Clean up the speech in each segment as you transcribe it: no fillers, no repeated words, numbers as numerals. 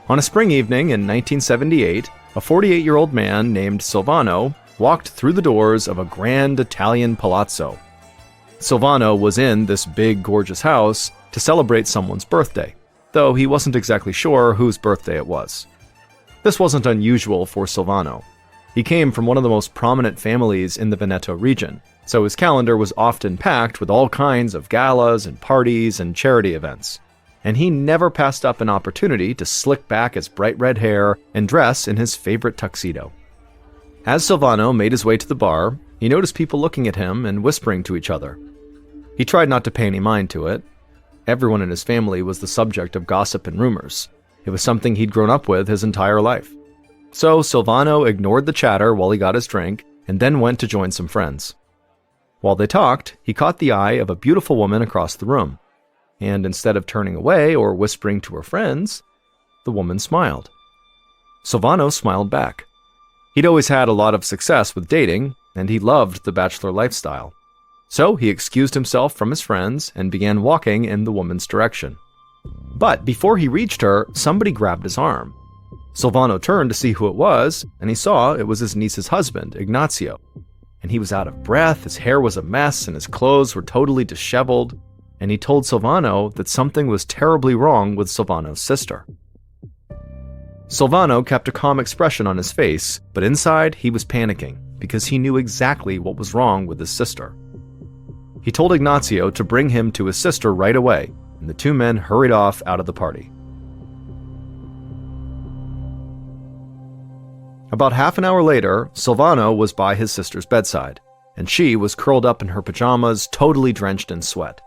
On a spring evening in 1978, a 48-year-old man named Silvano walked through the doors of a grand Italian palazzo. Silvano was in this big, gorgeous house to celebrate someone's birthday, though he wasn't exactly sure whose birthday it was. This wasn't unusual for Silvano. He came from one of the most prominent families in the Veneto region, so his calendar was often packed with all kinds of galas and parties and charity events. And he never passed up an opportunity to slick back his bright red hair and dress in his favorite tuxedo. As Silvano made his way to the bar, he noticed people looking at him and whispering to each other. He tried not to pay any mind to it. Everyone in his family was the subject of gossip and rumors. It was something he'd grown up with his entire life. So Silvano ignored the chatter while he got his drink and then went to join some friends. While they talked, he caught the eye of a beautiful woman across the room. And instead of turning away or whispering to her friends, the woman smiled. Silvano smiled back. He'd always had a lot of success with dating, and he loved the bachelor lifestyle. So he excused himself from his friends and began walking in the woman's direction. But before he reached her, somebody grabbed his arm. Silvano turned to see who it was, and he saw it was his niece's husband, Ignazio. And he was out of breath, his hair was a mess, and his clothes were totally disheveled. And he told Silvano that something was terribly wrong with Silvano's sister. Silvano kept a calm expression on his face, but inside he was panicking because he knew exactly what was wrong with his sister. He told Ignazio to bring him to his sister right away, and the two men hurried off out of the party. About half an hour later, Silvano was by his sister's bedside, and she was curled up in her pajamas, totally drenched in sweat.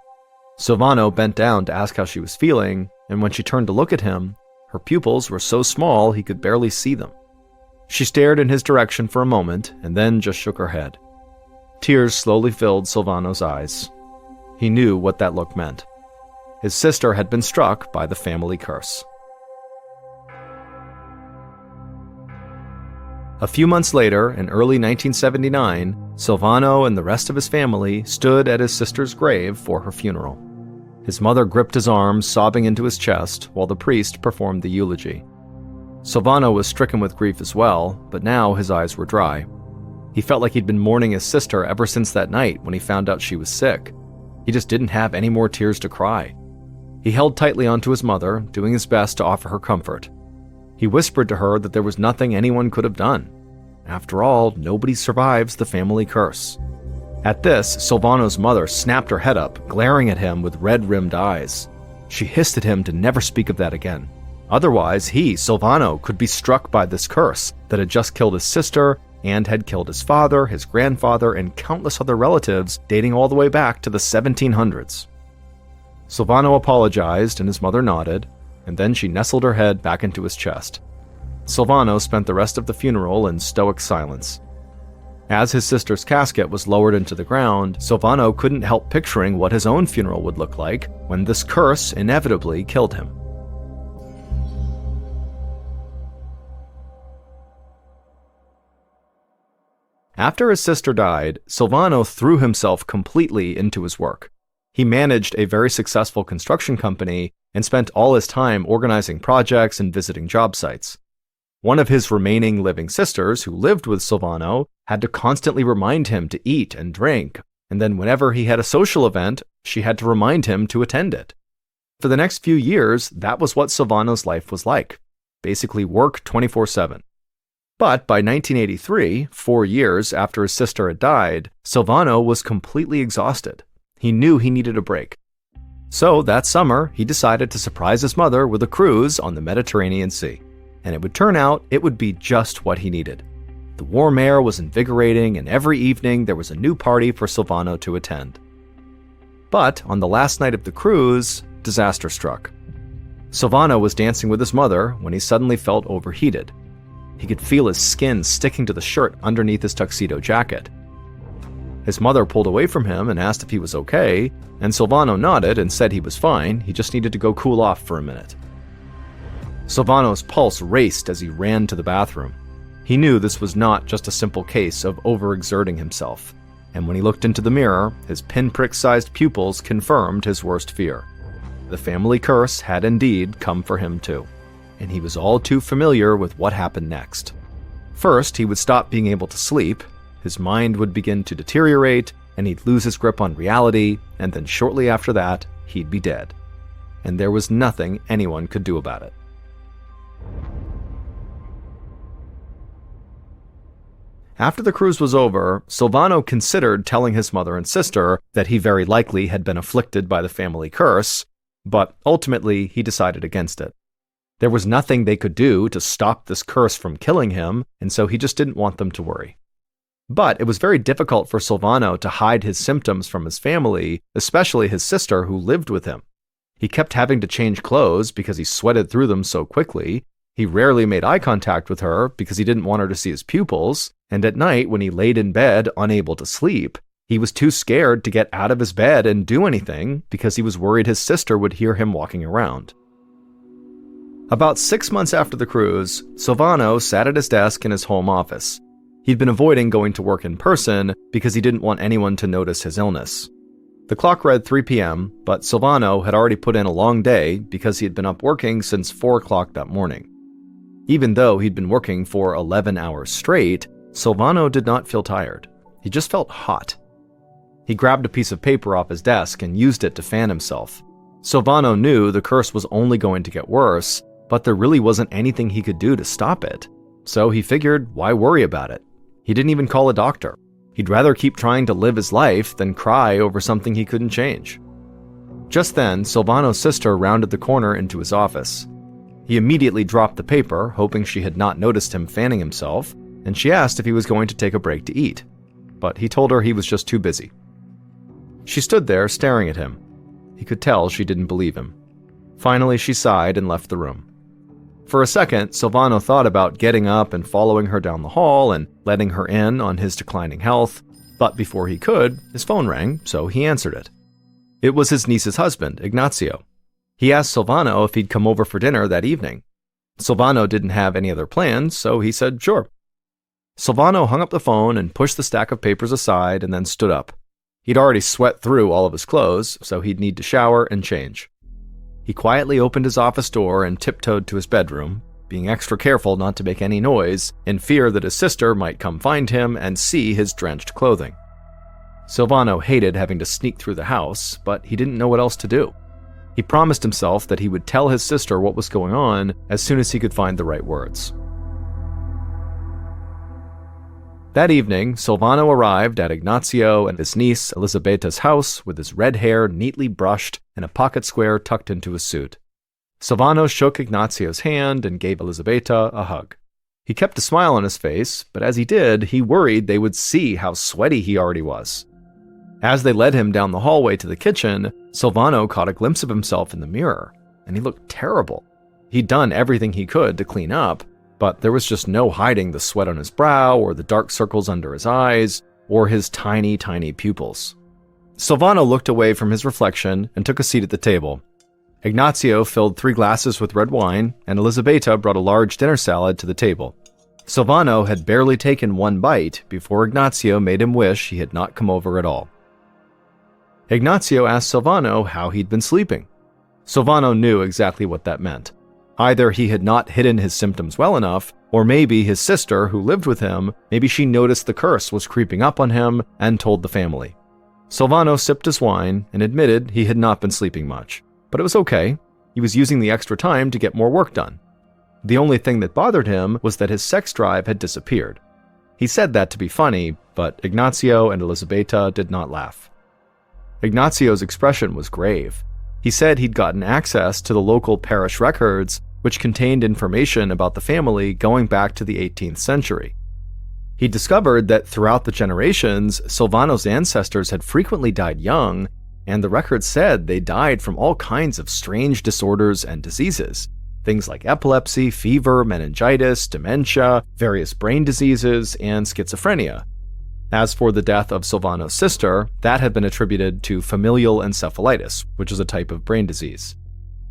Silvano bent down to ask how she was feeling, and when she turned to look at him, her pupils were so small he could barely see them. She stared in his direction for a moment and then just shook her head. Tears slowly filled Silvano's eyes. He knew what that look meant. His sister had been struck by the family curse. A few months later, in early 1979, Silvano and the rest of his family stood at his sister's grave for her funeral. His mother gripped his arm, sobbing into his chest, while the priest performed the eulogy. Silvano was stricken with grief as well, but now his eyes were dry. He felt like he'd been mourning his sister ever since that night when he found out she was sick. He just didn't have any more tears to cry. He held tightly onto his mother, doing his best to offer her comfort. He whispered to her that there was nothing anyone could have done. After all, nobody survives the family curse. At this, Silvano's mother snapped her head up, glaring at him with red-rimmed eyes. She hissed at him to never speak of that again. Otherwise, he, Silvano, could be struck by this curse that had just killed his sister and had killed his father, his grandfather, and countless other relatives dating all the way back to the 1700s. Silvano apologized and his mother nodded, and then she nestled her head back into his chest. Silvano spent the rest of the funeral in stoic silence. As his sister's casket was lowered into the ground, Silvano couldn't help picturing what his own funeral would look like when this curse inevitably killed him. After his sister died, Silvano threw himself completely into his work. He managed a very successful construction company and spent all his time organizing projects and visiting job sites. One of his remaining living sisters, who lived with Silvano, had to constantly remind him to eat and drink, and then whenever he had a social event, she had to remind him to attend it. For the next few years, that was what Silvano's life was like. Basically work 24/7. But by 1983, 4 years after his sister had died, Silvano was completely exhausted. He knew he needed a break. So that summer, he decided to surprise his mother with a cruise on the Mediterranean Sea. And it would turn out it would be just what he needed. The warm air was invigorating, and every evening there was a new party for Silvano to attend. But on the last night of the cruise, disaster struck. Silvano was dancing with his mother when he suddenly felt overheated. He could feel his skin sticking to the shirt underneath his tuxedo jacket. His mother pulled away from him and asked if he was okay, and Silvano nodded and said he was fine, he just needed to go cool off for a minute. Silvano's pulse raced as he ran to the bathroom. He knew this was not just a simple case of overexerting himself, and when he looked into the mirror, his pinprick-sized pupils confirmed his worst fear. The family curse had indeed come for him too. and he was all too familiar with what happened next. First, he would stop being able to sleep, his mind would begin to deteriorate, and he'd lose his grip on reality, and then shortly after that, he'd be dead. And there was nothing anyone could do about it. After the cruise was over, Silvano considered telling his mother and sister that he very likely had been afflicted by the family curse, but ultimately he decided against it. There was nothing they could do to stop this curse from killing him, and so he just didn't want them to worry. But it was very difficult for Silvano to hide his symptoms from his family, especially his sister who lived with him. He kept having to change clothes because he sweated through them so quickly. He rarely made eye contact with her because he didn't want her to see his pupils, and at night when he laid in bed unable to sleep, he was too scared to get out of his bed and do anything because he was worried his sister would hear him walking around. About 6 months after the cruise, Silvano sat at his desk in his home office. He'd been avoiding going to work in person because he didn't want anyone to notice his illness. The clock read 3 p.m., but Silvano had already put in a long day because he had been up working since 4 o'clock that morning. Even though he'd been working for 11 hours straight, Silvano did not feel tired. He just felt hot. He grabbed a piece of paper off his desk and used it to fan himself. Silvano knew the curse was only going to get worse, but there really wasn't anything he could do to stop it. So he figured, why worry about it? He didn't even call a doctor. He'd rather keep trying to live his life than cry over something he couldn't change. Just then, Silvano's sister rounded the corner into his office. He immediately dropped the paper, hoping she had not noticed him fanning himself, and she asked if he was going to take a break to eat. But he told her he was just too busy. She stood there staring at him. He could tell she didn't believe him. Finally, she sighed and left the room. For a second, Silvano thought about getting up and following her down the hall and letting her in on his declining health, but before he could, his phone rang, so he answered it. It was his niece's husband, Ignazio. He asked Silvano if he'd come over for dinner that evening. Silvano didn't have any other plans, so he said sure. Silvano hung up the phone and pushed the stack of papers aside and then stood up. He'd already sweat through all of his clothes, so he'd need to shower and change. He quietly opened his office door and tiptoed to his bedroom, being extra careful not to make any noise, in fear that his sister might come find him and see his drenched clothing. Silvano hated having to sneak through the house, but he didn't know what else to do. He promised himself that he would tell his sister what was going on as soon as he could find the right words. That evening, Silvano arrived at Ignazio and his niece Elisabeta's house with his red hair neatly brushed and a pocket square tucked into his suit. Silvano shook Ignazio's hand and gave Elisabeta a hug. He kept a smile on his face, but as he did, he worried they would see how sweaty he already was. As they led him down the hallway to the kitchen, Silvano caught a glimpse of himself in the mirror, and he looked terrible. He'd done everything he could to clean up, but there was just no hiding the sweat on his brow or the dark circles under his eyes or his tiny, tiny pupils. Silvano looked away from his reflection and took a seat at the table. Ignazio filled 3 glasses with red wine, and Elisabeta brought a large dinner salad to the table. Silvano had barely taken 1 bite before Ignazio made him wish he had not come over at all. Ignazio asked Silvano how he'd been sleeping. Silvano knew exactly what that meant. Either he had not hidden his symptoms well enough, or maybe his sister, who lived with him, maybe she noticed the curse was creeping up on him and told the family. Silvano sipped his wine and admitted he had not been sleeping much. But it was okay. He was using the extra time to get more work done. The only thing that bothered him was that his sex drive had disappeared. He said that to be funny, but Ignazio and Elisabeta did not laugh. Ignazio's expression was grave. He said he'd gotten access to the local parish records, which contained information about the family going back to the 18th century. He discovered that throughout the generations, Silvano's ancestors had frequently died young, and the records said they died from all kinds of strange disorders and diseases. Things like epilepsy, fever, meningitis, dementia, various brain diseases, and schizophrenia. As for the death of Silvano's sister, that had been attributed to familial encephalitis, which is a type of brain disease.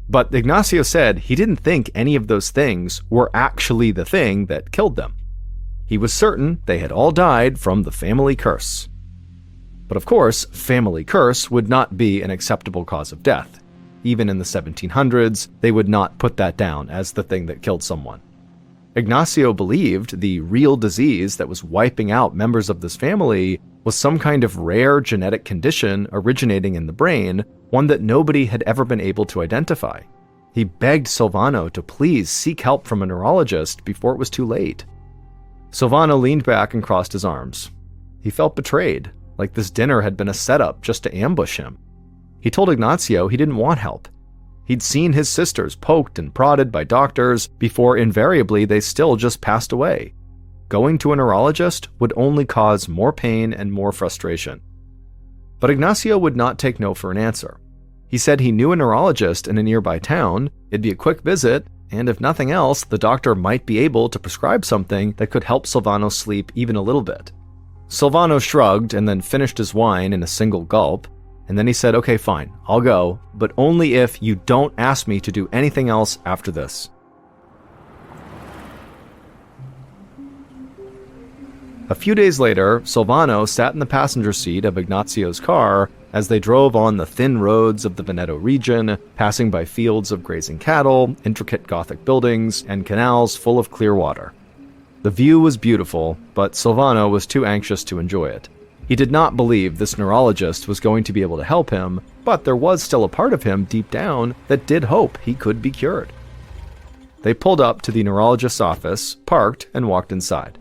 But Ignazio said he didn't think any of those things were actually the thing that killed them. He was certain they had all died from the family curse. But of course, family curse would not be an acceptable cause of death. even in the 1700s, they would not put that down as the thing that killed someone. Ignacio believed the real disease that was wiping out members of this family was some kind of rare genetic condition originating in the brain, one that nobody had ever been able to identify. He begged Silvano to please seek help from a neurologist before it was too late. Silvano leaned back and crossed his arms. He felt betrayed, like this dinner had been a setup just to ambush him. He told Ignacio he didn't want help. He'd seen his sisters poked and prodded by doctors before invariably they still just passed away. Going to a neurologist would only cause more pain and more frustration. But Ignacio would not take no for an answer. He said he knew a neurologist in a nearby town, it'd be a quick visit, and if nothing else, the doctor might be able to prescribe something that could help Silvano sleep even a little bit. Silvano shrugged and then finished his wine in a single gulp, and then he said, "Okay, fine, I'll go, but only if you don't ask me to do anything else after this." A few days later, Silvano sat in the passenger seat of Ignacio's car as they drove on the thin roads of the Veneto region, passing by fields of grazing cattle, intricate Gothic buildings, and canals full of clear water. The view was beautiful, but Silvano was too anxious to enjoy it. He did not believe this neurologist was going to be able to help him, but there was still a part of him deep down that did hope he could be cured. They pulled up to the neurologist's office, parked, and walked inside.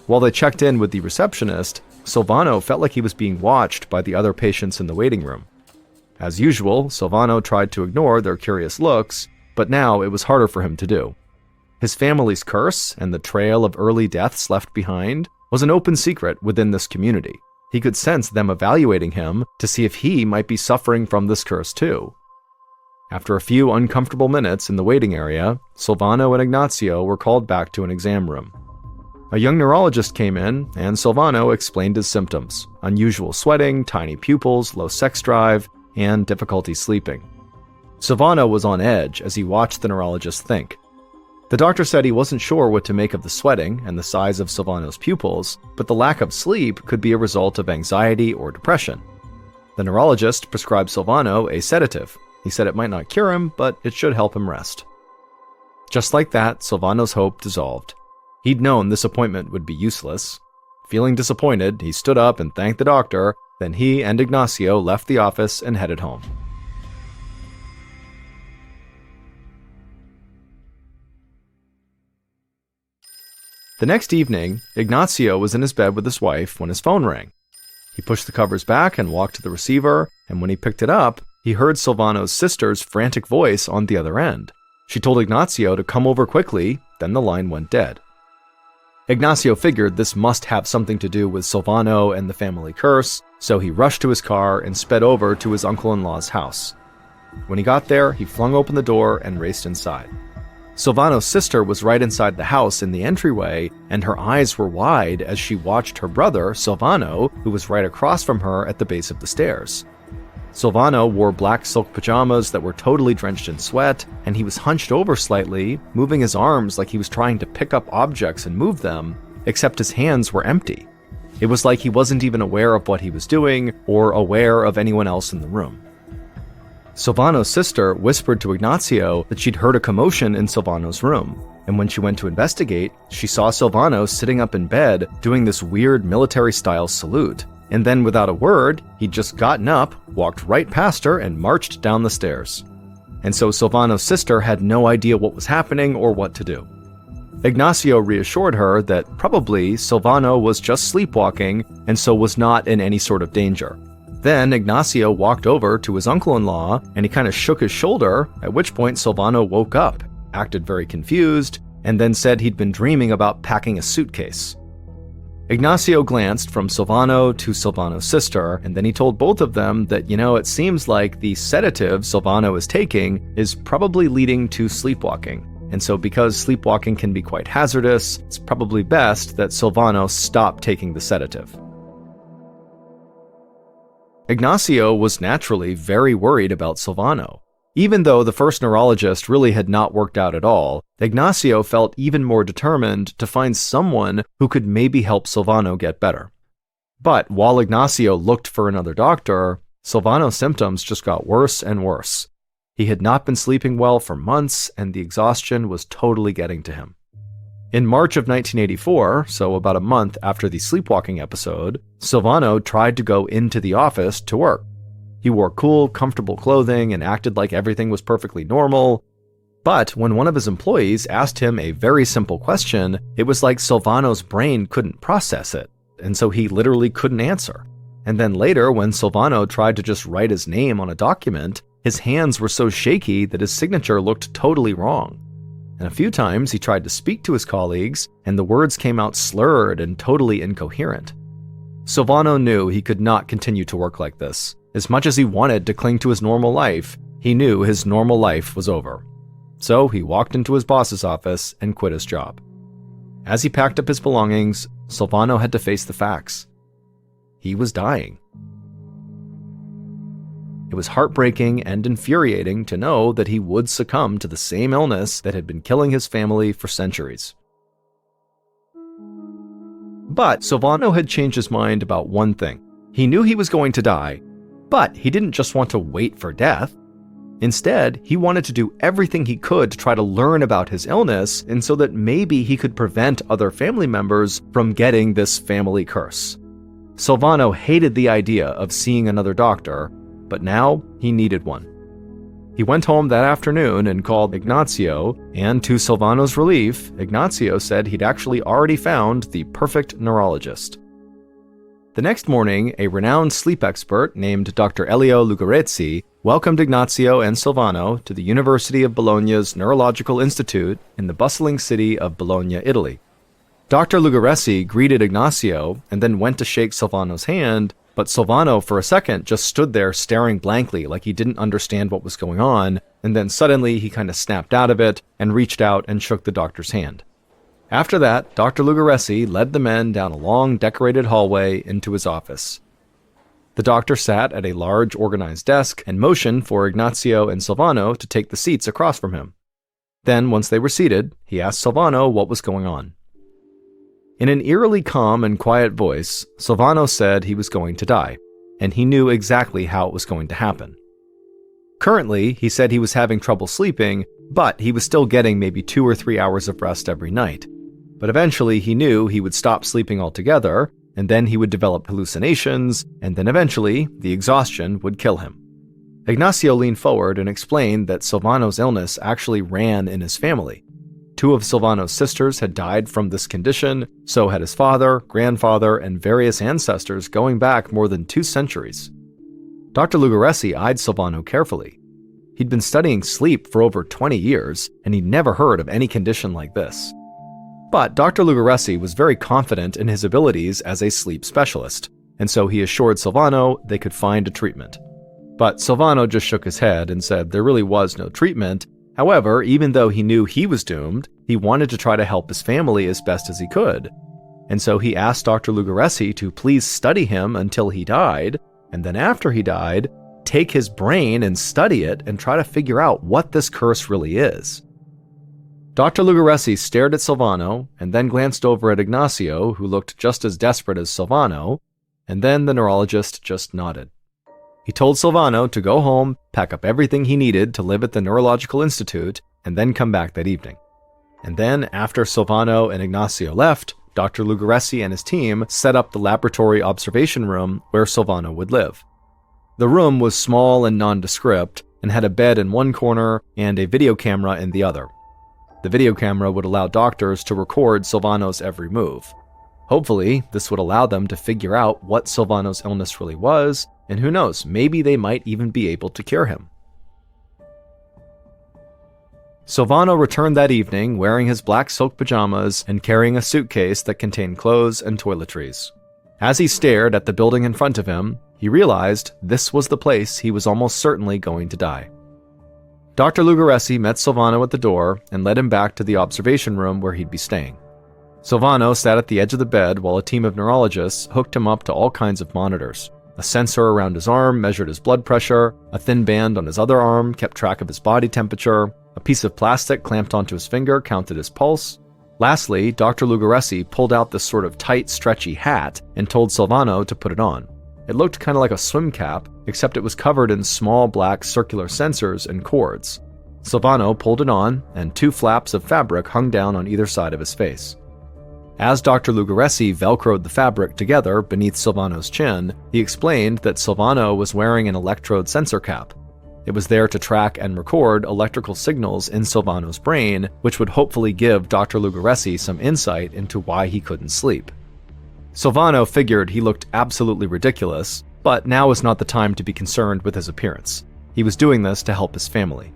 While they checked in with the receptionist, Silvano felt like he was being watched by the other patients in the waiting room. As usual, Silvano tried to ignore their curious looks, but now it was harder for him to do. His family's curse and the trail of early deaths left behind was an open secret within this community. He could sense them evaluating him to see if he might be suffering from this curse too. After a few uncomfortable minutes in the waiting area, Silvano and Ignacio were called back to an exam room. A young neurologist came in, and Silvano explained his symptoms: unusual sweating, tiny pupils, low sex drive, and difficulty sleeping. Silvano was on edge as he watched the neurologist think. The doctor said he wasn't sure what to make of the sweating and the size of Silvano's pupils, but the lack of sleep could be a result of anxiety or depression. The neurologist prescribed Silvano a sedative. He said it might not cure him, but it should help him rest. Just like that, Silvano's hope dissolved. He'd known this appointment would be useless. Feeling disappointed, he stood up and thanked the doctor, then he and Ignacio left the office and headed home. The next evening, Ignacio was in his bed with his wife when his phone rang. He pushed the covers back and walked to the receiver, and when he picked it up, he heard Silvano's sister's frantic voice on the other end. She told Ignacio to come over quickly, then the line went dead. Ignacio figured this must have something to do with Silvano and the family curse, so he rushed to his car and sped over to his uncle-in-law's house. When he got there, he flung open the door and raced inside. Silvano's sister was right inside the house in the entryway, and her eyes were wide as she watched her brother, Silvano, who was right across from her at the base of the stairs. Silvano wore black silk pajamas that were totally drenched in sweat, and he was hunched over slightly, moving his arms like he was trying to pick up objects and move them, except his hands were empty. It was like he wasn't even aware of what he was doing or aware of anyone else in the room. Silvano's sister whispered to Ignacio that she'd heard a commotion in Silvano's room, and when she went to investigate, she saw Silvano sitting up in bed doing this weird military-style salute. And then without a word, he'd just gotten up, walked right past her, and marched down the stairs. And so Silvano's sister had no idea what was happening or what to do. Ignacio reassured her that probably Silvano was just sleepwalking and so was not in any sort of danger. Then Ignacio walked over to his uncle-in-law and he kind of shook his shoulder, at which point Silvano woke up, acted very confused, and then said he'd been dreaming about packing a suitcase. Ignacio glanced from Silvano to Silvano's sister, and then he told both of them that, it seems like the sedative Silvano is taking is probably leading to sleepwalking. And so because sleepwalking can be quite hazardous, it's probably best that Silvano stop taking the sedative. Ignacio was naturally very worried about Silvano. Even though the first neurologist really had not worked out at all, Ignacio felt even more determined to find someone who could maybe help Silvano get better. But while Ignacio looked for another doctor, Silvano's symptoms just got worse and worse. He had not been sleeping well for months, and the exhaustion was totally getting to him. In March of 1984, so about a month after the sleepwalking episode, Silvano tried to go into the office to work. He wore cool, comfortable clothing and acted like everything was perfectly normal. But when one of his employees asked him a very simple question, it was like Silvano's brain couldn't process it, and so he literally couldn't answer. And then later, when Silvano tried to just write his name on a document, his hands were so shaky that his signature looked totally wrong. And a few times he tried to speak to his colleagues, and the words came out slurred and totally incoherent. Silvano knew he could not continue to work like this. As much as he wanted to cling to his normal life, he knew his normal life was over. So he walked into his boss's office and quit his job. As he packed up his belongings, Silvano had to face the facts. He was dying. It was heartbreaking and infuriating to know that he would succumb to the same illness that had been killing his family for centuries. But Silvano had changed his mind about one thing. He knew he was going to die, but he didn't just want to wait for death. Instead, he wanted to do everything he could to try to learn about his illness, and so that maybe he could prevent other family members from getting this family curse. Silvano hated the idea of seeing another doctor, but now he needed one. He went home that afternoon and called Ignazio, and to Silvano's relief, Ignazio said he'd actually already found the perfect neurologist. The next morning, a renowned sleep expert named Dr. Elio Lugarezzi welcomed Ignazio and Silvano to the University of Bologna's Neurological Institute in the bustling city of Bologna, Italy. Dr. Lugarezzi greeted Ignazio and then went to shake Silvano's hand, but Silvano for a second just stood there staring blankly like he didn't understand what was going on, and then suddenly he kind of snapped out of it and reached out and shook the doctor's hand. After that, Dr. Lugarezzi led the men down a long decorated hallway into his office. The doctor sat at a large organized desk and motioned for Ignazio and Silvano to take the seats across from him. Then, once they were seated, he asked Silvano what was going on. In an eerily calm and quiet voice, Silvano said he was going to die, and he knew exactly how it was going to happen. Currently, he said he was having trouble sleeping, but he was still getting maybe 2 or 3 hours of rest every night. But eventually he knew he would stop sleeping altogether, and then he would develop hallucinations, and then eventually the exhaustion would kill him. Ignazio leaned forward and explained that Silvano's illness actually ran in his family. 2 of Silvano's sisters had died from this condition, so had his father, grandfather, and various ancestors going back more than 2 centuries. Dr. Lugarezzi eyed Silvano carefully. He'd been studying sleep for over 20 years, and he'd never heard of any condition like this. But Dr. Lugarezzi was very confident in his abilities as a sleep specialist, and so he assured Silvano they could find a treatment. But Silvano just shook his head and said there really was no treatment. However, even though he knew he was doomed, he wanted to try to help his family as best as he could. And so he asked Dr. Lugarezzi to please study him until he died, and then after he died, take his brain and study it and try to figure out what this curse really is. Dr. Lugarezzi stared at Silvano and then glanced over at Ignazio, who looked just as desperate as Silvano, and then the neurologist just nodded. He told Silvano to go home, pack up everything he needed to live at the Neurological Institute, and then come back that evening. And then, after Silvano and Ignazio left, Dr. Lugarezzi and his team set up the laboratory observation room where Silvano would live. The room was small and nondescript, and had a bed in one corner and a video camera in the other. The video camera would allow doctors to record Silvano's every move. Hopefully, this would allow them to figure out what Silvano's illness really was, and who knows, maybe they might even be able to cure him. Silvano returned that evening wearing his black silk pajamas and carrying a suitcase that contained clothes and toiletries. As he stared at the building in front of him, he realized this was the place he was almost certainly going to die. Dr. Lugarezzi met Silvano at the door and led him back to the observation room where he'd be staying. Silvano sat at the edge of the bed while a team of neurologists hooked him up to all kinds of monitors. A sensor around his arm measured his blood pressure, a thin band on his other arm kept track of his body temperature, a piece of plastic clamped onto his finger counted his pulse. Lastly, Dr. Lugarezzi pulled out this sort of tight, stretchy hat and told Silvano to put it on. It looked kind of like a swim cap, except it was covered in small black circular sensors and cords. Silvano pulled it on, and 2 flaps of fabric hung down on either side of his face. As Dr. Lugaressi velcroed the fabric together beneath Silvano's chin, he explained that Silvano was wearing an electrode sensor cap. It was there to track and record electrical signals in Silvano's brain, which would hopefully give Dr. Lugaressi some insight into why he couldn't sleep. Silvano figured he looked absolutely ridiculous, but now was not the time to be concerned with his appearance. He was doing this to help his family.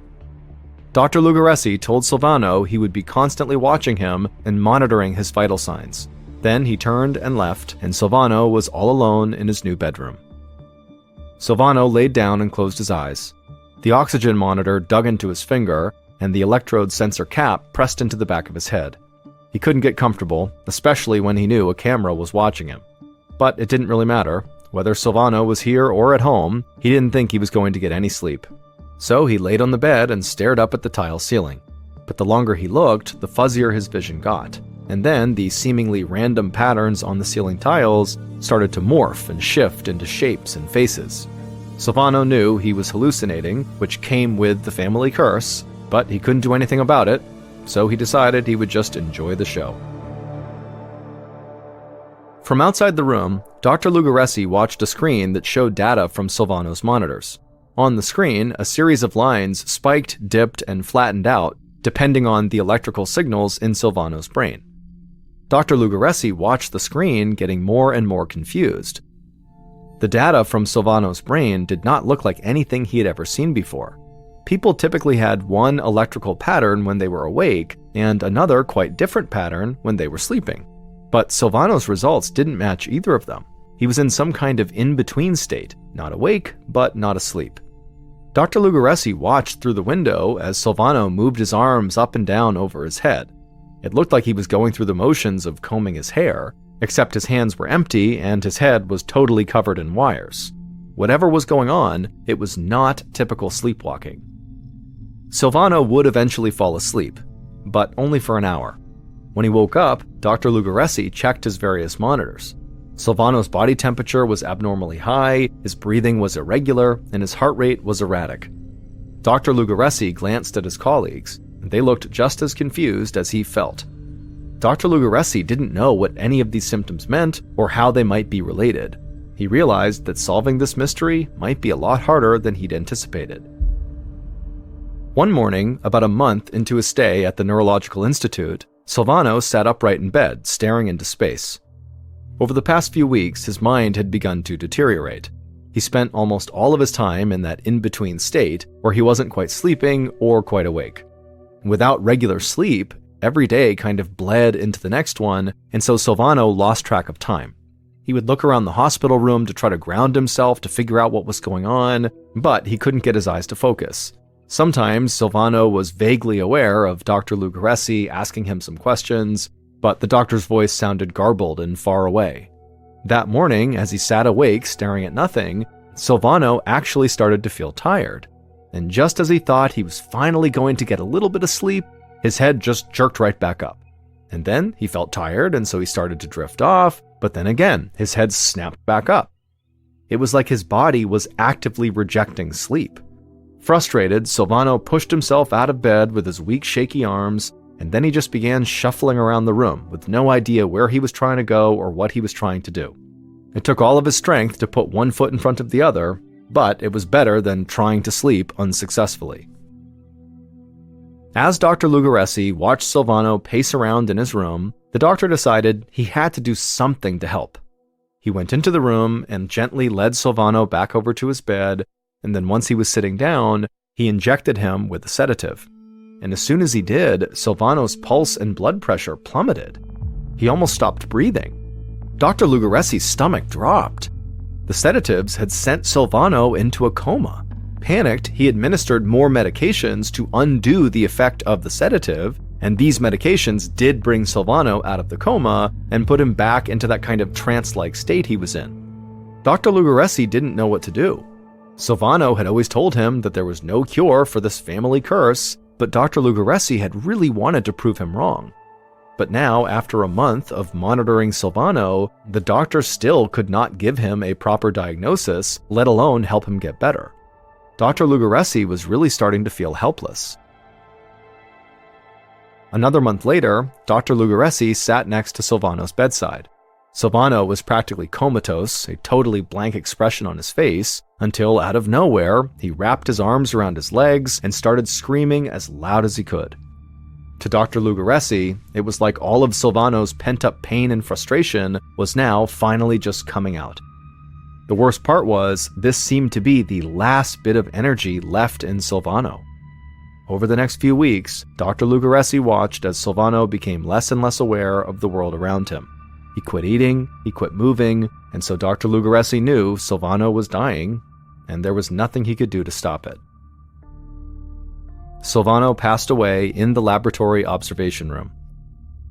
Dr. Lugaressi told Silvano he would be constantly watching him and monitoring his vital signs. Then he turned and left, and Silvano was all alone in his new bedroom. Silvano laid down and closed his eyes. The oxygen monitor dug into his finger, and the electrode sensor cap pressed into the back of his head. He couldn't get comfortable, especially when he knew a camera was watching him. But it didn't really matter. Whether Silvano was here or at home, he didn't think he was going to get any sleep. So he laid on the bed and stared up at the tile ceiling. But the longer he looked, the fuzzier his vision got. And then the seemingly random patterns on the ceiling tiles started to morph and shift into shapes and faces. Silvano knew he was hallucinating, which came with the family curse, but he couldn't do anything about it, so he decided he would just enjoy the show. From outside the room, Dr. Lugaressi watched a screen that showed data from Silvano's monitors. On the screen, a series of lines spiked, dipped, and flattened out, depending on the electrical signals in Silvano's brain. Dr. Lugaressi watched the screen, getting more and more confused. The data from Silvano's brain did not look like anything he had ever seen before. People typically had one electrical pattern when they were awake, and another quite different pattern when they were sleeping. But Silvano's results didn't match either of them. He was in some kind of in-between state, not awake, but not asleep. Dr. Lugaressi watched through the window as Silvano moved his arms up and down over his head. It looked like he was going through the motions of combing his hair, except his hands were empty and his head was totally covered in wires. Whatever was going on, it was not typical sleepwalking. Silvano would eventually fall asleep, but only for an hour. When he woke up, Dr. Lugaressi checked his various monitors. Silvano's body temperature was abnormally high, his breathing was irregular, and his heart rate was erratic. Dr. Lugaressi glanced at his colleagues, and they looked just as confused as he felt. Dr. Lugaressi didn't know what any of these symptoms meant or how they might be related. He realized that solving this mystery might be a lot harder than he'd anticipated. One morning, about a month into his stay at the Neurological Institute, Silvano sat upright in bed, staring into space. Over the past few weeks, his mind had begun to deteriorate. He spent almost all of his time in that in-between state where he wasn't quite sleeping or quite awake. Without regular sleep, every day kind of bled into the next one, and so Silvano lost track of time. He would look around the hospital room to try to ground himself to figure out what was going on, but he couldn't get his eyes to focus. Sometimes Silvano was vaguely aware of Dr. Lugaressi asking him some questions, but the doctor's voice sounded garbled and far away. That morning, as he sat awake staring at nothing, Silvano actually started to feel tired. And just as he thought he was finally going to get a little bit of sleep, his head just jerked right back up. And then he felt tired, and so he started to drift off, but then again, his head snapped back up. It was like his body was actively rejecting sleep. Frustrated, Silvano pushed himself out of bed with his weak, shaky arms, and then he just began shuffling around the room with no idea where he was trying to go or what he was trying to do. It took all of his strength to put one foot in front of the other, but it was better than trying to sleep unsuccessfully. As Dr. Lugaressi watched Silvano pace around in his room, the doctor decided he had to do something to help. He went into the room and gently led Silvano back over to his bed, and then once he was sitting down, he injected him with a sedative. And as soon as he did, Silvano's pulse and blood pressure plummeted. He almost stopped breathing. Dr. Lugaressi's stomach dropped. The sedatives had sent Silvano into a coma. Panicked, he administered more medications to undo the effect of the sedative, and these medications did bring Silvano out of the coma and put him back into that kind of trance-like state he was in. Dr. Lugaressi didn't know what to do. Silvano had always told him that there was no cure for this family curse, but Dr. Lugaressi had really wanted to prove him wrong. But now, after a month of monitoring Silvano, the doctor still could not give him a proper diagnosis, let alone help him get better. Dr. Lugaresi was really starting to feel helpless. Another month later, Dr. Lugaresi sat next to Silvano's bedside. Silvano was practically comatose, a totally blank expression on his face, until out of nowhere, he wrapped his arms around his legs and started screaming as loud as he could. To Dr. Lugaresi, it was like all of Silvano's pent-up pain and frustration was now finally just coming out. The worst part was, this seemed to be the last bit of energy left in Silvano. Over the next few weeks, Dr. Lugaresi watched as Silvano became less and less aware of the world around him. He quit eating, he quit moving, and so Dr. Lugaresi knew Silvano was dying, and there was nothing he could do to stop it. Silvano passed away in the laboratory observation room.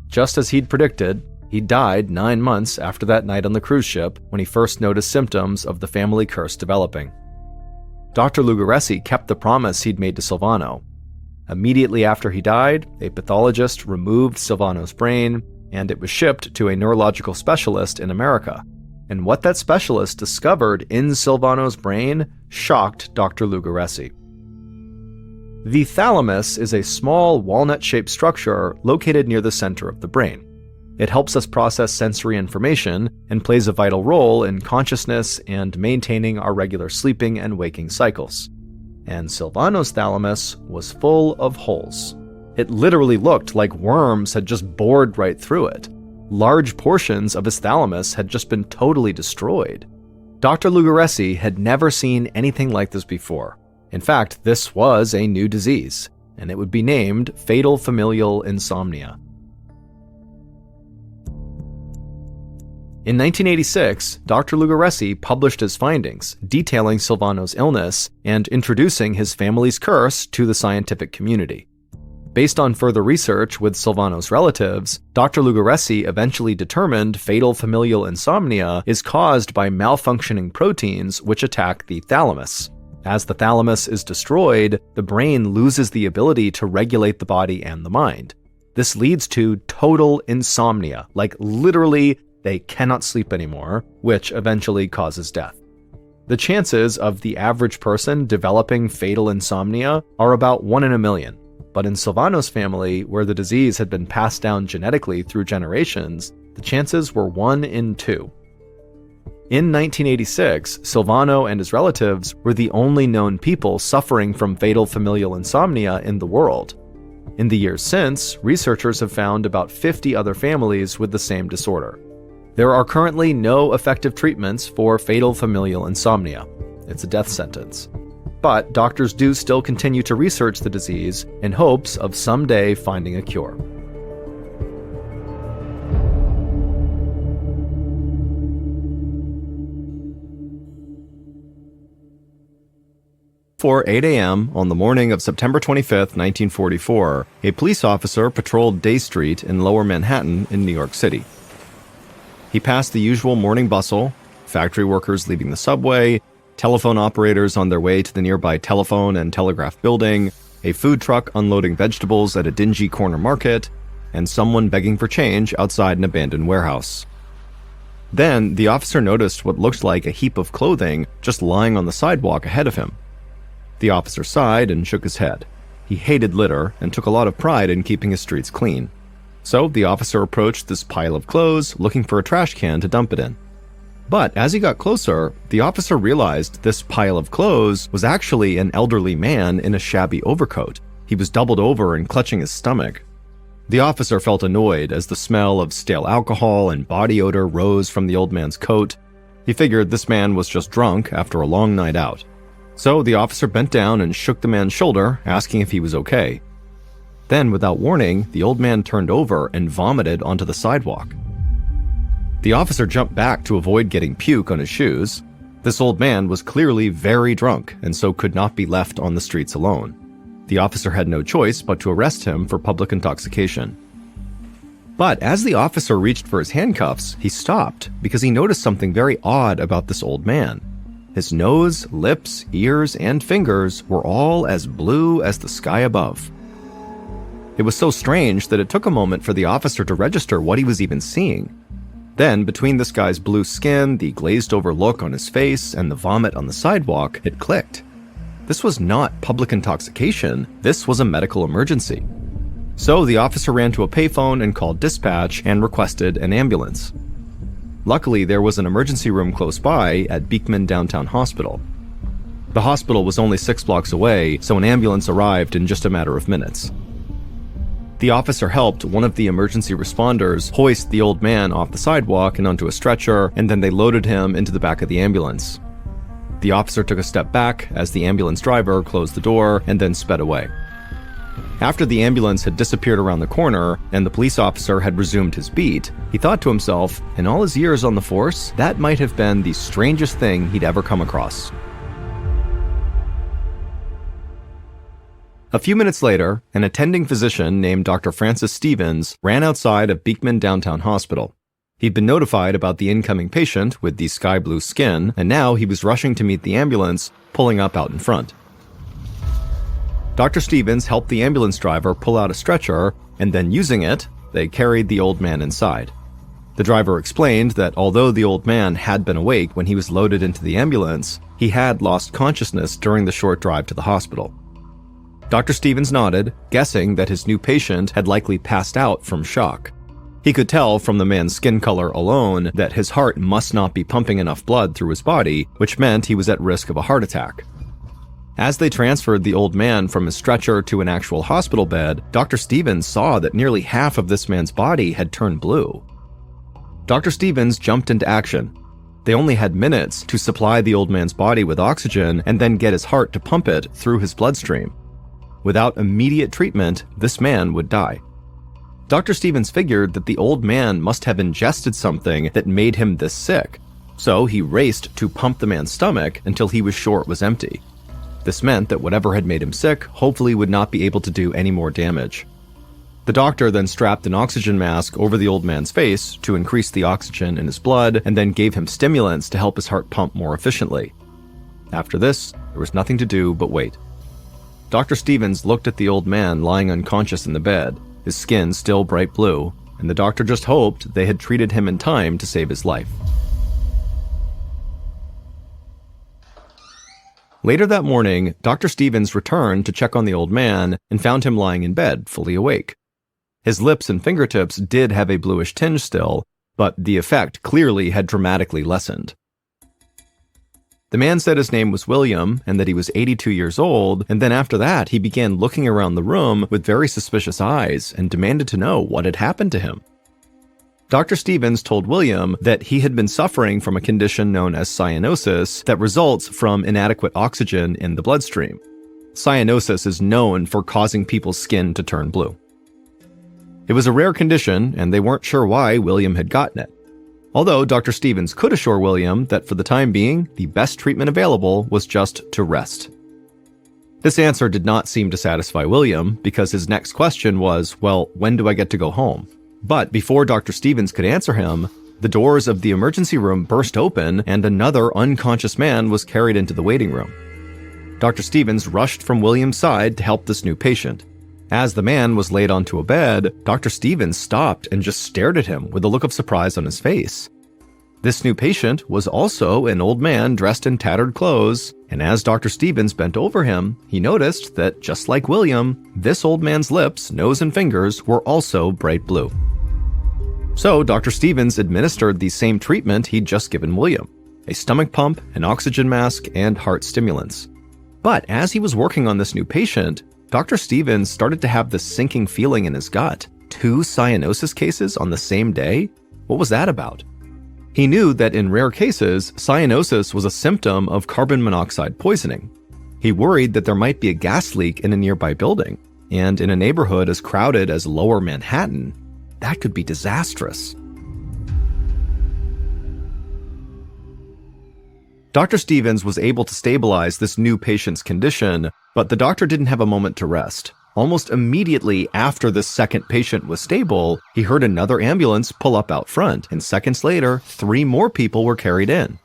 Just as he'd predicted, he died 9 months after that night on the cruise ship when he first noticed symptoms of the family curse developing. Dr. Lugaresi kept the promise he'd made to Silvano. Immediately after he died, a pathologist removed Silvano's brain, and it was shipped to a neurological specialist in America. And what that specialist discovered in Silvano's brain shocked Dr. Lugaresi. The thalamus is a small walnut-shaped structure located near the center of the brain. It helps us process sensory information and plays a vital role in consciousness and maintaining our regular sleeping and waking cycles. And Silvano's thalamus was full of holes. It literally looked like worms had just bored right through it. Large portions of his thalamus had just been totally destroyed. Dr. Lugaresi had never seen anything like this before. In fact, this was a new disease, and it would be named fatal familial insomnia. In 1986, Dr. Lugaresi published his findings, detailing Silvano's illness and introducing his family's curse to the scientific community. Based on further research with Silvano's relatives, Dr. Lugaresi eventually determined fatal familial insomnia is caused by malfunctioning proteins which attack the thalamus. As the thalamus is destroyed, the brain loses the ability to regulate the body and the mind. This leads to total insomnia, like literally they cannot sleep anymore, which eventually causes death. The chances of the average person developing fatal insomnia are about 1 in a million. But in Silvano's family, where the disease had been passed down genetically through generations, the chances were 1 in 2. In 1986, Silvano and his relatives were the only known people suffering from fatal familial insomnia in the world. In the years since, researchers have found about 50 other families with the same disorder. There are currently no effective treatments for fatal familial insomnia. It's a death sentence. But doctors do still continue to research the disease in hopes of someday finding a cure. Before 8 a.m. on the morning of September 25, 1944, a police officer patrolled Day Street in Lower Manhattan in New York City. He passed the usual morning bustle, factory workers leaving the subway, telephone operators on their way to the nearby telephone and telegraph building, a food truck unloading vegetables at a dingy corner market, and someone begging for change outside an abandoned warehouse. Then, the officer noticed what looked like a heap of clothing just lying on the sidewalk ahead of him. The officer sighed and shook his head. He hated litter and took a lot of pride in keeping his streets clean. So, the officer approached this pile of clothes, looking for a trash can to dump it in. But as he got closer, the officer realized this pile of clothes was actually an elderly man in a shabby overcoat. He was doubled over and clutching his stomach. The officer felt annoyed as the smell of stale alcohol and body odor rose from the old man's coat. He figured this man was just drunk after a long night out. So the officer bent down and shook the man's shoulder, asking if he was okay. Then, without warning, the old man turned over and vomited onto the sidewalk. The officer jumped back to avoid getting puke on his shoes. This old man was clearly very drunk and so could not be left on the streets alone. The officer had no choice but to arrest him for public intoxication. But as the officer reached for his handcuffs, he stopped because he noticed something very odd about this old man. His nose, lips, ears, and fingers were all as blue as the sky above. It was so strange that it took a moment for the officer to register what he was even seeing. Then, between this guy's blue skin, the glazed-over look on his face, and the vomit on the sidewalk, it clicked. This was not public intoxication, this was a medical emergency. So the officer ran to a payphone and called dispatch and requested an ambulance. Luckily, there was an emergency room close by at Beekman Downtown Hospital. The hospital was only 6 blocks away, so an ambulance arrived in just a matter of minutes. The officer helped one of the emergency responders hoist the old man off the sidewalk and onto a stretcher, and then they loaded him into the back of the ambulance. The officer took a step back as the ambulance driver closed the door and then sped away. After the ambulance had disappeared around the corner and the police officer had resumed his beat, he thought to himself, in all his years on the force, that might have been the strangest thing he'd ever come across. A few minutes later, an attending physician named Dr. Francis Stevens ran outside of Beekman Downtown Hospital. He'd been notified about the incoming patient with the sky blue skin, and now he was rushing to meet the ambulance, pulling up out in front. Dr. Stevens helped the ambulance driver pull out a stretcher, and then using it, they carried the old man inside. The driver explained that although the old man had been awake when he was loaded into the ambulance, he had lost consciousness during the short drive to the hospital. Dr. Stevens nodded, guessing that his new patient had likely passed out from shock. He could tell from the man's skin color alone that his heart must not be pumping enough blood through his body, which meant he was at risk of a heart attack. As they transferred the old man from his stretcher to an actual hospital bed, Dr. Stevens saw that nearly half of this man's body had turned blue. Dr. Stevens jumped into action. They only had minutes to supply the old man's body with oxygen and then get his heart to pump it through his bloodstream. Without immediate treatment, this man would die. Dr. Stevens figured that the old man must have ingested something that made him this sick, so he raced to pump the man's stomach until he was sure it was empty. This meant that whatever had made him sick hopefully would not be able to do any more damage. The doctor then strapped an oxygen mask over the old man's face to increase the oxygen in his blood and then gave him stimulants to help his heart pump more efficiently. After this, there was nothing to do but wait. Dr. Stevens looked at the old man lying unconscious in the bed, his skin still bright blue, and the doctor just hoped they had treated him in time to save his life. Later that morning, Dr. Stevens returned to check on the old man and found him lying in bed, fully awake. His lips and fingertips did have a bluish tinge still, but the effect clearly had dramatically lessened. The man said his name was William and that he was 82 years old, and then after that he began looking around the room with very suspicious eyes and demanded to know what had happened to him. Dr. Stevens told William that he had been suffering from a condition known as cyanosis that results from inadequate oxygen in the bloodstream. Cyanosis is known for causing people's skin to turn blue. It was a rare condition, and they weren't sure why William had gotten it. Although Dr. Stevens could assure William that for the time being, the best treatment available was just to rest. This answer did not seem to satisfy William, because his next question was, well, when do I get to go home? But before Dr. Stevens could answer him, the doors of the emergency room burst open and another unconscious man was carried into the waiting room. Dr. Stevens rushed from William's side to help this new patient. As the man was laid onto a bed, Dr. Stevens stopped and just stared at him with a look of surprise on his face. This new patient was also an old man dressed in tattered clothes, and as Dr. Stevens bent over him, he noticed that, just like William, this old man's lips, nose, and fingers were also bright blue. So Dr. Stevens administered the same treatment he'd just given William: a stomach pump, an oxygen mask, and heart stimulants. But as he was working on this new patient, Dr. Stevens started to have this sinking feeling in his gut. 2 cyanosis cases on the same day? What was that about? He knew that in rare cases, cyanosis was a symptom of carbon monoxide poisoning. He worried that there might be a gas leak in a nearby building, and in a neighborhood as crowded as Lower Manhattan, that could be disastrous. Dr. Stevens was able to stabilize this new patient's condition, but the doctor didn't have a moment to rest. Almost immediately after this second patient was stable, he heard another ambulance pull up out front, and seconds later, 3 more people were carried in.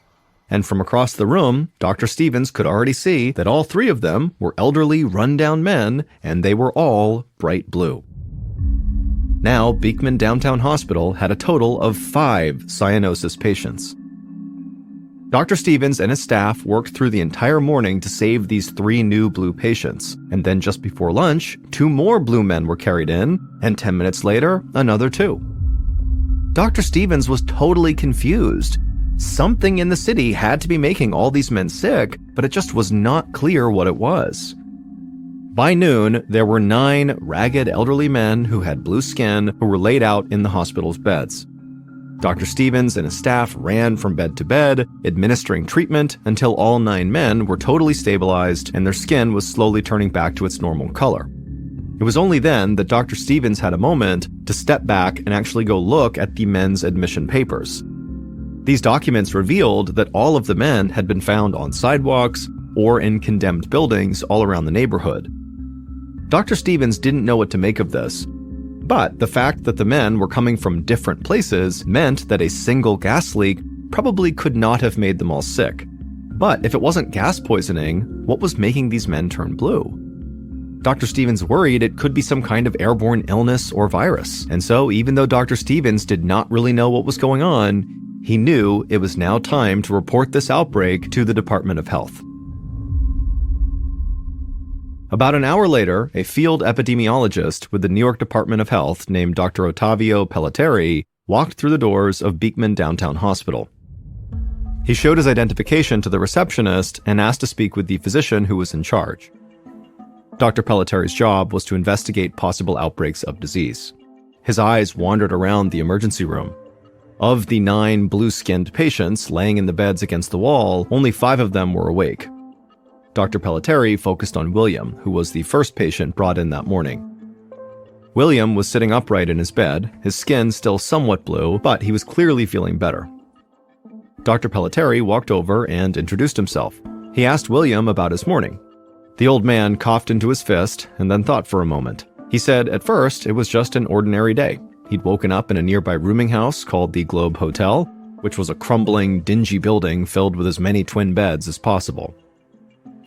And from across the room, Dr. Stevens could already see that all 3 of them were elderly, run-down men, and they were all bright blue. Now, Beekman Downtown Hospital had a total of 5 cyanosis patients. Dr. Stevens and his staff worked through the entire morning to save these 3 new blue patients, and then just before lunch, 2 more blue men were carried in, and 10 minutes later, another 2. Dr. Stevens was totally confused. Something in the city had to be making all these men sick, but it just was not clear what it was. By noon, there were 9 ragged elderly men who had blue skin who were laid out in the hospital's beds. Dr. Stevens and his staff ran from bed to bed, administering treatment until all 9 men were totally stabilized and their skin was slowly turning back to its normal color. It was only then that Dr. Stevens had a moment to step back and actually go look at the men's admission papers. These documents revealed that all of the men had been found on sidewalks or in condemned buildings all around the neighborhood. Dr. Stevens didn't know what to make of this, but the fact that the men were coming from different places meant that a single gas leak probably could not have made them all sick. But if it wasn't gas poisoning, what was making these men turn blue? Dr. Stevens worried it could be some kind of airborne illness or virus, and so even though Dr. Stevens did not really know what was going on, he knew it was now time to report this outbreak to the Department of Health. About an hour later, a field epidemiologist with the New York Department of Health named Dr. Ottavio Pelletieri walked through the doors of Beekman Downtown Hospital. He showed his identification to the receptionist and asked to speak with the physician who was in charge. Dr. Pelletieri's job was to investigate possible outbreaks of disease. His eyes wandered around the emergency room. Of the 9 blue-skinned patients laying in the beds against the wall, only 5 of them were awake. Dr. Pelletieri focused on William, who was the first patient brought in that morning. William was sitting upright in his bed, his skin still somewhat blue, but he was clearly feeling better. Dr. Pelletieri walked over and introduced himself. He asked William about his morning. The old man coughed into his fist and then thought for a moment. He said at first it was just an ordinary day. He'd woken up in a nearby rooming house called the Globe Hotel, which was a crumbling, dingy building filled with as many twin beds as possible.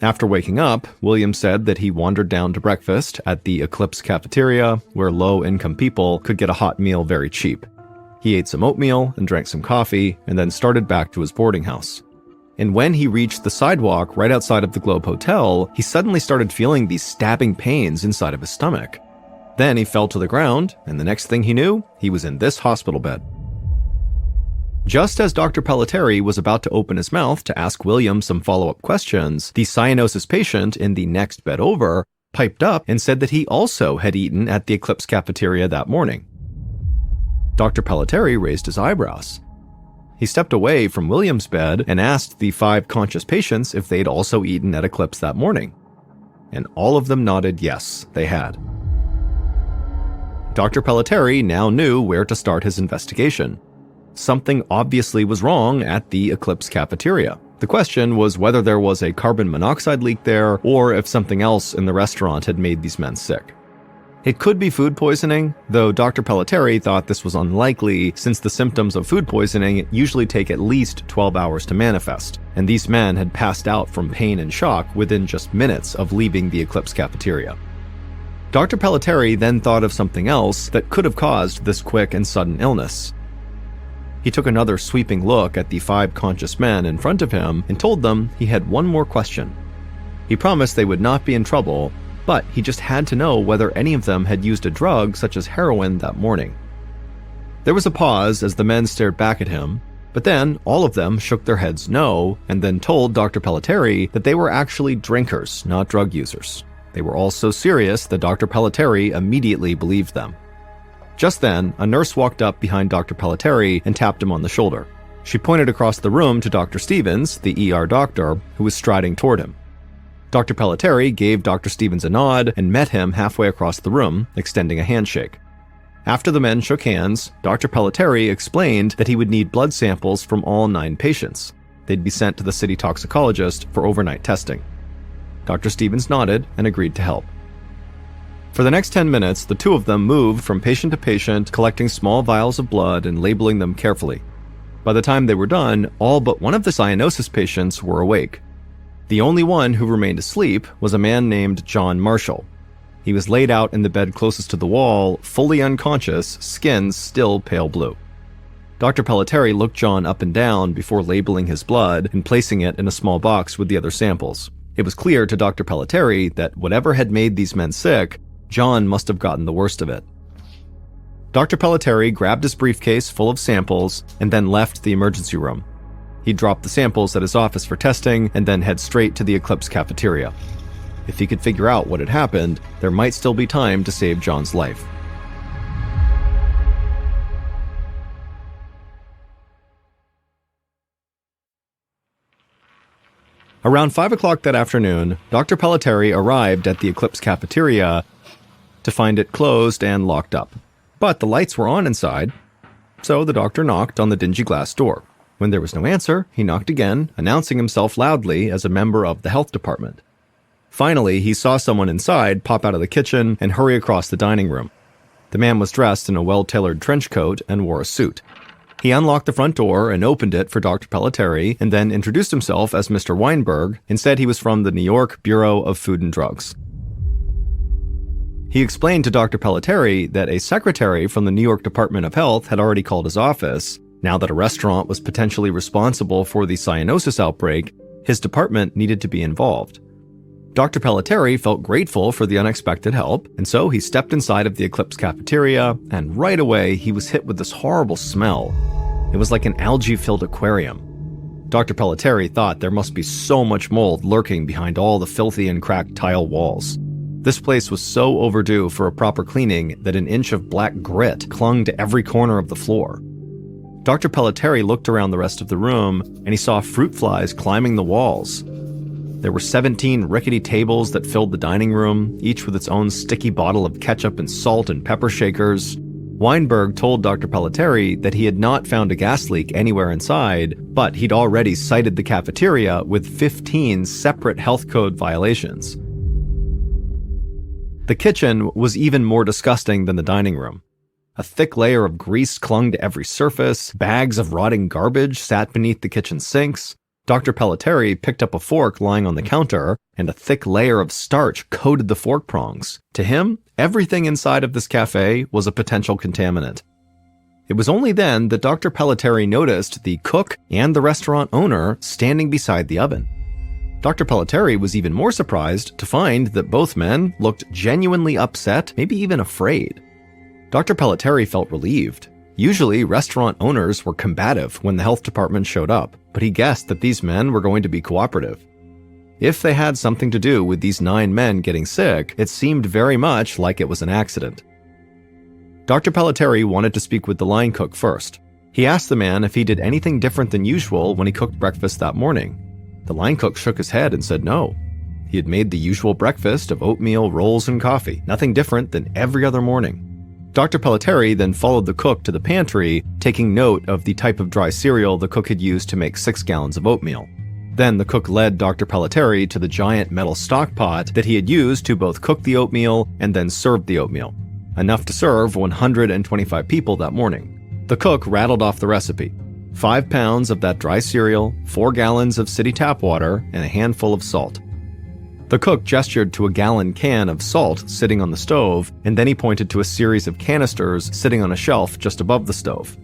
After waking up, William said that he wandered down to breakfast at the Eclipse cafeteria, where low-income people could get a hot meal very cheap. He ate some oatmeal and drank some coffee, and then started back to his boarding house. And when he reached the sidewalk right outside of the Globe Hotel, he suddenly started feeling these stabbing pains inside of his stomach. Then he fell to the ground, and the next thing he knew, he was in this hospital bed. Just as Dr. Pelletieri was about to open his mouth to ask William some follow-up questions, the cyanosis patient in the next bed over piped up and said that he also had eaten at the Eclipse cafeteria that morning. Dr. Pelletieri raised his eyebrows. He stepped away from William's bed and asked the 5 conscious patients if they'd also eaten at Eclipse that morning. And all of them nodded yes, they had. Dr. Pelletieri now knew where to start his investigation. Something obviously was wrong at the Eclipse cafeteria. The question was whether there was a carbon monoxide leak there or if something else in the restaurant had made these men sick. It could be food poisoning, though Dr. Pelletieri thought this was unlikely since the symptoms of food poisoning usually take at least 12 hours to manifest, and these men had passed out from pain and shock within just minutes of leaving the Eclipse cafeteria. Dr. Pelletieri then thought of something else that could have caused this quick and sudden illness. He took another sweeping look at the 5 conscious men in front of him and told them he had one more question. He promised they would not be in trouble, but he just had to know whether any of them had used a drug such as heroin that morning. There was a pause as the men stared back at him, but then all of them shook their heads no, and then told Dr. Pelletieri that they were actually drinkers, not drug users. They were all so serious that Dr. Pelletieri immediately believed them. Just then, a nurse walked up behind Dr. Pelletieri and tapped him on the shoulder. She pointed across the room to Dr. Stevens, the ER doctor, who was striding toward him. Dr. Pelletieri gave Dr. Stevens a nod and met him halfway across the room, extending a handshake. After the men shook hands, Dr. Pelletieri explained that he would need blood samples from all 9 patients. They'd be sent to the city toxicologist for overnight testing. Dr. Stevens nodded and agreed to help. For the next 10 minutes, the 2 of them moved from patient to patient, collecting small vials of blood and labeling them carefully. By the time they were done, all but one of the cyanosis patients were awake. The only one who remained asleep was a man named John Marshall. He was laid out in the bed closest to the wall, fully unconscious, skin still pale blue. Dr. Pelletieri looked John up and down before labeling his blood and placing it in a small box with the other samples. It was clear to Dr. Pelletieri that whatever had made these men sick, John must have gotten the worst of it. Dr. Pelletieri grabbed his briefcase full of samples and then left the emergency room. He dropped the samples at his office for testing and then head straight to the Eclipse cafeteria. If he could figure out what had happened, there might still be time to save John's life. Around 5 o'clock that afternoon, Dr. Pelletieri arrived at the Eclipse cafeteria to find it closed and locked up. But the lights were on inside, so the doctor knocked on the dingy glass door. When there was no answer, he knocked again, announcing himself loudly as a member of the health department. Finally, he saw someone inside pop out of the kitchen and hurry across the dining room. The man was dressed in a well-tailored trench coat and wore a suit. He unlocked the front door and opened it for Dr. Pelletieri and then introduced himself as Mr. Weinberg and said he was from the New York Bureau of Food and Drugs. He explained to Dr. Pelletieri that a secretary from the New York Department of Health had already called his office. Now that a restaurant was potentially responsible for the cyanosis outbreak, his department needed to be involved. Dr. Pelletieri felt grateful for the unexpected help, and so he stepped inside of the Eclipse cafeteria, and right away he was hit with this horrible smell. It was like an algae-filled aquarium. Dr. Pelletieri thought there must be so much mold lurking behind all the filthy and cracked tile walls. This place was so overdue for a proper cleaning that an inch of black grit clung to every corner of the floor. Dr. Pelletieri looked around the rest of the room, and he saw fruit flies climbing the walls. There were 17 rickety tables that filled the dining room, each with its own sticky bottle of ketchup and salt and pepper shakers. Weinberg told Dr. Pelletieri that he had not found a gas leak anywhere inside, but he'd already cited the cafeteria with 15 separate health code violations. The kitchen was even more disgusting than the dining room. A thick layer of grease clung to every surface, bags of rotting garbage sat beneath the kitchen sinks. Dr. Pelletieri picked up a fork lying on the counter, and a thick layer of starch coated the fork prongs. To him, everything inside of this cafe was a potential contaminant. It was only then that Dr. Pelletieri noticed the cook and the restaurant owner standing beside the oven. Dr. Pelletieri was even more surprised to find that both men looked genuinely upset, maybe even afraid. Dr. Pelletieri felt relieved. Usually, restaurant owners were combative when the health department showed up, but he guessed that these men were going to be cooperative. If they had something to do with these 9 men getting sick, it seemed very much like it was an accident. Dr. Pelletieri wanted to speak with the line cook first. He asked the man if he did anything different than usual when he cooked breakfast that morning. The line cook shook his head and said no. He had made the usual breakfast of oatmeal, rolls, and coffee, nothing different than every other morning. Dr. Pelletieri then followed the cook to the pantry, taking note of the type of dry cereal the cook had used to make 6 gallons of oatmeal. Then the cook led Dr. Pelletieri to the giant metal stock pot that he had used to both cook the oatmeal and then serve the oatmeal, enough to serve 125 people that morning. The cook rattled off the recipe: 5 pounds of that dry cereal, 4 gallons of city tap water, and a handful of salt. The cook gestured to a gallon can of salt sitting on the stove, and then he pointed to a series of canisters sitting on a shelf just above the stove.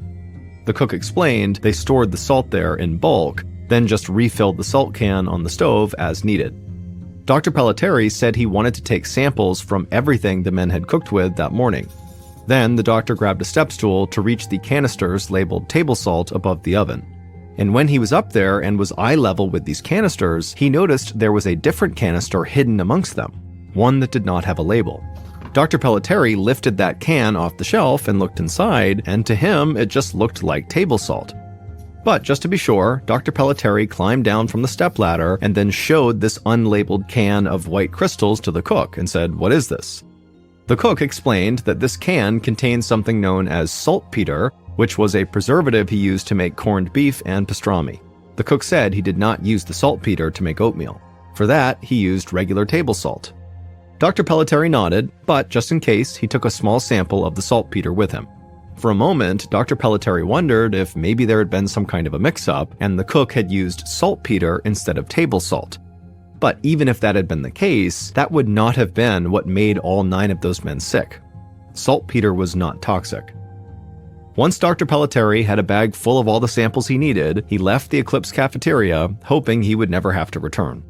The cook explained they stored the salt there in bulk, then just refilled the salt can on the stove as needed. Dr. Pelletieri said he wanted to take samples from everything the men had cooked with that morning. Then the doctor grabbed a step stool to reach the canisters labeled table salt above the oven. And when he was up there and was eye level with these canisters, he noticed there was a different canister hidden amongst them, one that did not have a label. Dr. Pelletieri lifted that can off the shelf and looked inside, and to him, it just looked like table salt. But just to be sure, Dr. Pelletieri climbed down from the stepladder and then showed this unlabeled can of white crystals to the cook and said, "What is this?" The cook explained that this can contained something known as saltpeter, which was a preservative he used to make corned beef and pastrami. The cook said he did not use the saltpeter to make oatmeal. For that, he used regular table salt. Dr. Pelletieri nodded, but just in case, he took a small sample of the saltpeter with him. For a moment, Dr. Pelletieri wondered if maybe there had been some kind of a mix-up, and the cook had used saltpeter instead of table salt. But even if that had been the case, that would not have been what made all 9 of those men sick. Saltpeter was not toxic. Once Dr. Pelletieri had a bag full of all the samples he needed, he left the Eclipse cafeteria, hoping he would never have to return.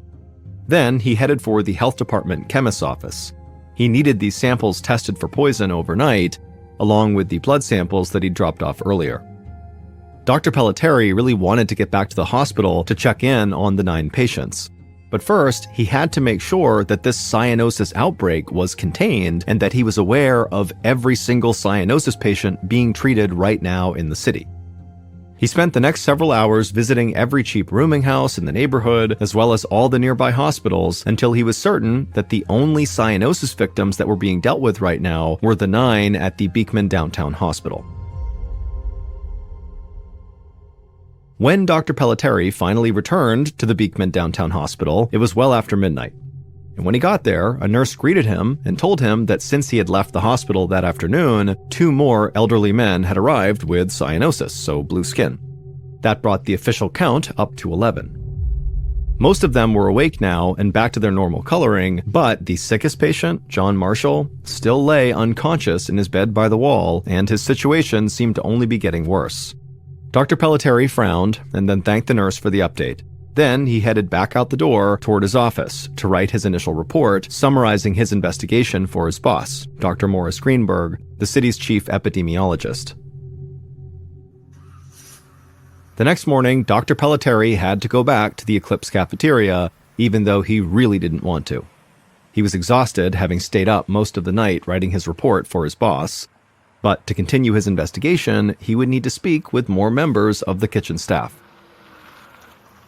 Then he headed for the health department chemist's office. He needed these samples tested for poison overnight, along with the blood samples that he'd dropped off earlier. Dr. Pelletieri really wanted to get back to the hospital to check in on the 9 patients. But first, he had to make sure that this cyanosis outbreak was contained and that he was aware of every single cyanosis patient being treated right now in the city. He spent the next several hours visiting every cheap rooming house in the neighborhood, as well as all the nearby hospitals, until he was certain that the only cyanosis victims that were being dealt with right now were the 9 at the Beekman Downtown Hospital. When Dr. Pelletieri finally returned to the Beekman Downtown Hospital, it was well after midnight. And when he got there, a nurse greeted him and told him that since he had left the hospital that afternoon, 2 more elderly men had arrived with cyanosis, so blue skin. That brought the official count up to 11. Most of them were awake now and back to their normal coloring, but the sickest patient, John Marshall, still lay unconscious in his bed by the wall, and his situation seemed to only be getting worse. Dr. Pelletieri frowned and then thanked the nurse for the update. Then he headed back out the door toward his office to write his initial report, summarizing his investigation for his boss, Dr. Morris Greenberg, the city's chief epidemiologist. The next morning, Dr. Pelletieri had to go back to the Eclipse cafeteria, even though he really didn't want to. He was exhausted, having stayed up most of the night writing his report for his boss. But to continue his investigation, he would need to speak with more members of the kitchen staff.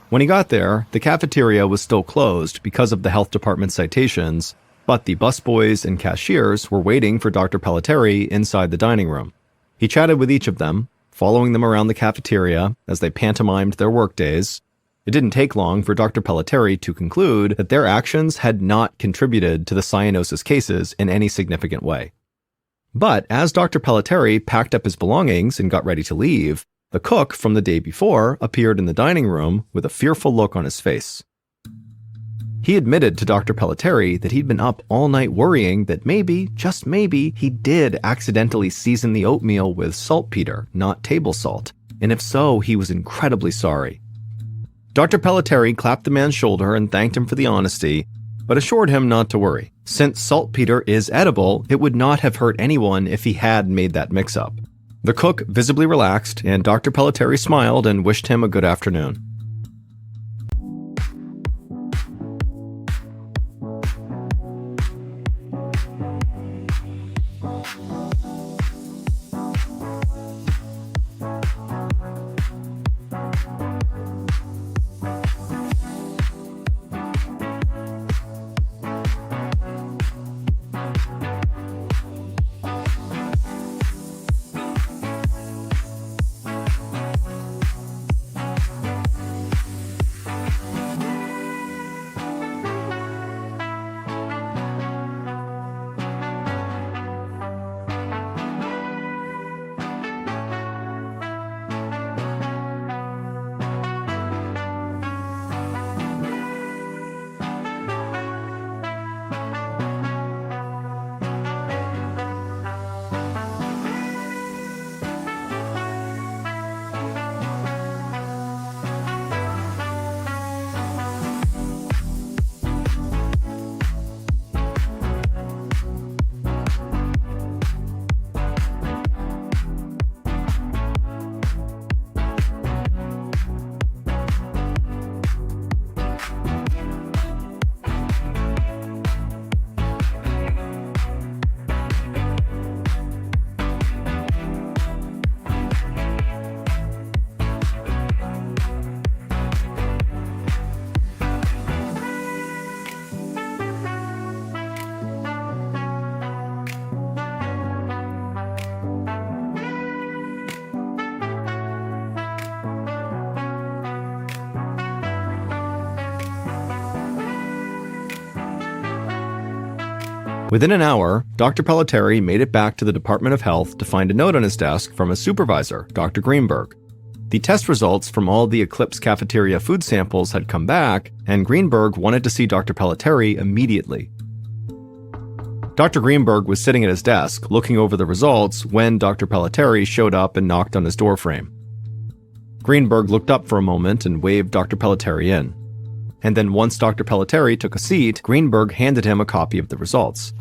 When he got there, the cafeteria was still closed because of the health department citations, but the busboys and cashiers were waiting for Dr. Pelletieri inside the dining room. He chatted with each of them, following them around the cafeteria as they pantomimed their workdays. It didn't take long for Dr. Pelletieri to conclude that their actions had not contributed to the cyanosis cases in any significant way. But as Dr. Pelletieri packed up his belongings and got ready to leave, the cook from the day before appeared in the dining room with a fearful look on his face. He admitted to Dr. Pelletieri that he'd been up all night worrying that maybe, just maybe, he did accidentally season the oatmeal with saltpeter, not table salt, and if so, he was incredibly sorry. Dr. Pelletieri clapped the man's shoulder and thanked him for the honesty, but assured him not to worry. Since saltpeter is edible, it would not have hurt anyone if he had made that mix-up. The cook visibly relaxed, and Dr. Pelletieri smiled and wished him a good afternoon. Within an hour, Dr. Pelletieri made it back to the Department of Health to find a note on his desk from his supervisor, Dr. Greenberg. The test results from all the Eclipse cafeteria food samples had come back, and Greenberg wanted to see Dr. Pelletieri immediately. Dr. Greenberg was sitting at his desk, looking over the results, when Dr. Pelletieri showed up and knocked on his doorframe. Greenberg looked up for a moment and waved Dr. Pelletieri in. And then once Dr. Pelletieri took a seat, Greenberg handed him a copy of the results.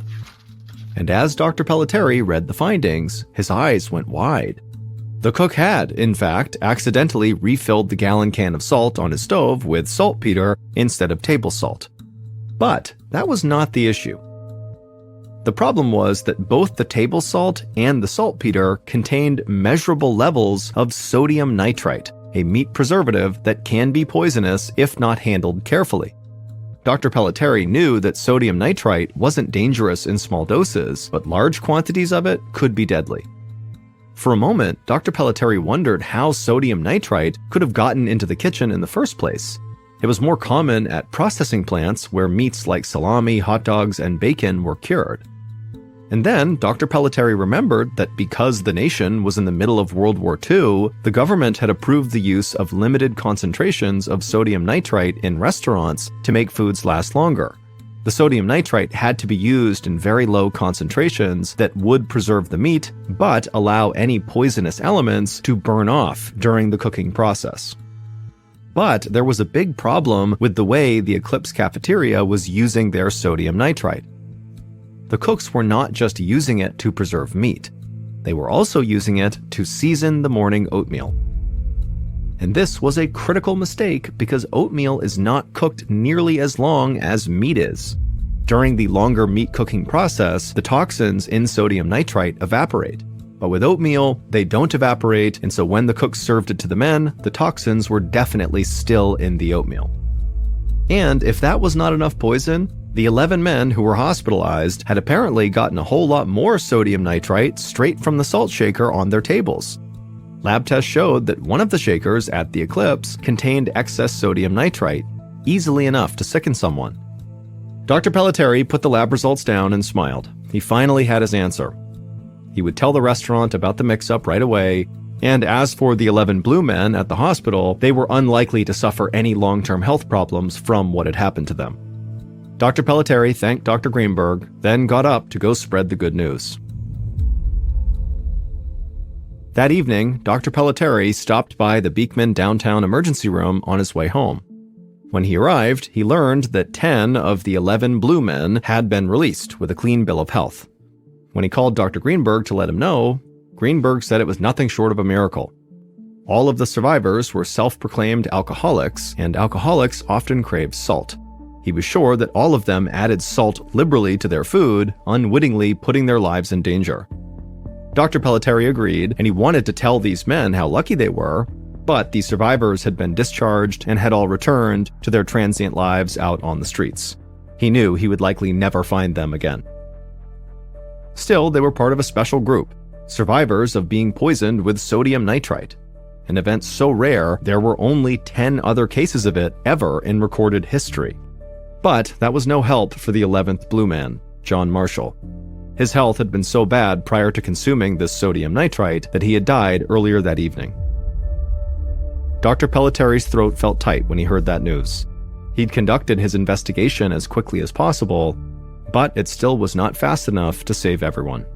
And as Dr. Pelletieri read the findings, his eyes went wide. The cook had, in fact, accidentally refilled the gallon can of salt on his stove with saltpeter instead of table salt. But that was not the issue. The problem was that both the table salt and the saltpeter contained measurable levels of sodium nitrite, a meat preservative that can be poisonous if not handled carefully. Dr. Pelletieri knew that sodium nitrite wasn't dangerous in small doses, but large quantities of it could be deadly. For a moment, Dr. Pelletieri wondered how sodium nitrite could have gotten into the kitchen in the first place. It was more common at processing plants where meats like salami, hot dogs, and bacon were cured. And then Dr. Pelletieri remembered that because the nation was in the middle of World War II, the government had approved the use of limited concentrations of sodium nitrite in restaurants to make foods last longer. The sodium nitrite had to be used in very low concentrations that would preserve the meat, but allow any poisonous elements to burn off during the cooking process. But there was a big problem with the way the Eclipse cafeteria was using their sodium nitrite. The cooks were not just using it to preserve meat. They were also using it to season the morning oatmeal. And this was a critical mistake because oatmeal is not cooked nearly as long as meat is. During the longer meat cooking process, the toxins in sodium nitrite evaporate. But with oatmeal, they don't evaporate, and so when the cooks served it to the men, the toxins were definitely still in the oatmeal. And if that was not enough poison, the 11 men who were hospitalized had apparently gotten a whole lot more sodium nitrite straight from the salt shaker on their tables. Lab tests showed that one of the shakers at the Eclipse contained excess sodium nitrite, easily enough to sicken someone. Dr. Pelletieri put the lab results down and smiled. He finally had his answer. He would tell the restaurant about the mix-up right away, and as for the 11 blue men at the hospital, they were unlikely to suffer any long-term health problems from what had happened to them. Dr. Pelletieri thanked Dr. Greenberg, then got up to go spread the good news. That evening, Dr. Pelletieri stopped by the Beekman downtown emergency room on his way home. When he arrived, he learned that 10 of the 11 blue men had been released with a clean bill of health. When he called Dr. Greenberg to let him know, Greenberg said it was nothing short of a miracle. All of the survivors were self-proclaimed alcoholics, and alcoholics often crave salt. He was sure that all of them added salt liberally to their food, unwittingly putting their lives in danger. Dr. Pelletieri agreed, and he wanted to tell these men how lucky they were, but the survivors had been discharged and had all returned to their transient lives out on the streets. He knew he would likely never find them again. Still, they were part of a special group, survivors of being poisoned with sodium nitrite, an event so rare there were only 10 other cases of it ever in recorded history. But that was no help for the 11th blue man, John Marshall. His health had been so bad prior to consuming this sodium nitrite that he had died earlier that evening. Dr. Pelletieri's throat felt tight when he heard that news. He'd conducted his investigation as quickly as possible, but it still was not fast enough to save everyone.